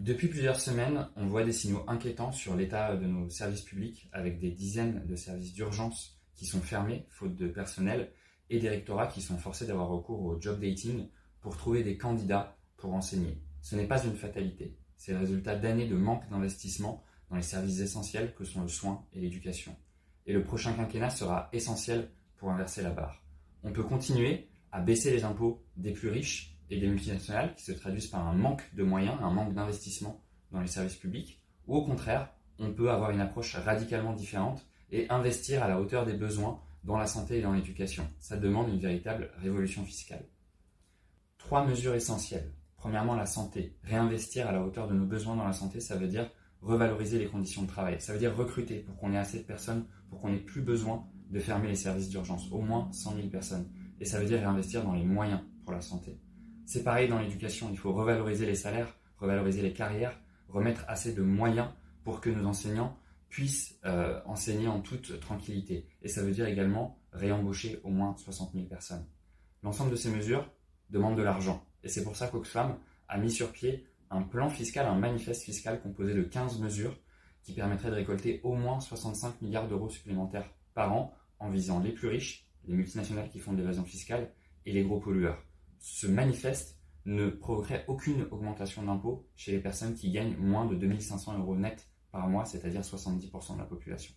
Depuis plusieurs semaines, on voit des signaux inquiétants sur l'état de nos services publics avec des dizaines de services d'urgence qui sont fermés faute de personnel et des rectorats qui sont forcés d'avoir recours au job dating pour trouver des candidats pour enseigner. Ce n'est pas une fatalité, c'est le résultat d'années de manque d'investissement dans les services essentiels que sont le soin et l'éducation. Et le prochain quinquennat sera essentiel pour inverser la barre. On peut continuer à baisser les impôts des plus riches et des multinationales qui se traduisent par un manque de moyens, un manque d'investissement dans les services publics, ou au contraire, on peut avoir une approche radicalement différente et investir à la hauteur des besoins dans la santé et dans l'éducation. Ça demande une véritable révolution fiscale. 3 mesures essentielles. Premièrement, la santé. Réinvestir à la hauteur de nos besoins dans la santé, ça veut dire revaloriser les conditions de travail. Ça veut dire recruter pour qu'on ait assez de personnes, pour qu'on n'ait plus besoin de fermer les services d'urgence, au moins 100 000 personnes. Et ça veut dire réinvestir dans les moyens pour la santé. C'est pareil dans l'éducation, il faut revaloriser les salaires, revaloriser les carrières, remettre assez de moyens pour que nos enseignants puissent enseigner en toute tranquillité. Et ça veut dire également réembaucher au moins 60 000 personnes. L'ensemble de ces mesures demande de l'argent. Et c'est pour ça qu'Oxfam a mis sur pied un plan fiscal, un manifeste fiscal composé de 15 mesures qui permettrait de récolter au moins 65 milliards d'euros supplémentaires par an en visant les plus riches, les multinationales qui font de l'évasion fiscale et les gros pollueurs. Ce manifeste ne provoquerait aucune augmentation d'impôts chez les personnes qui gagnent moins de 2 500 € net par mois, c'est-à-dire 70% de la population.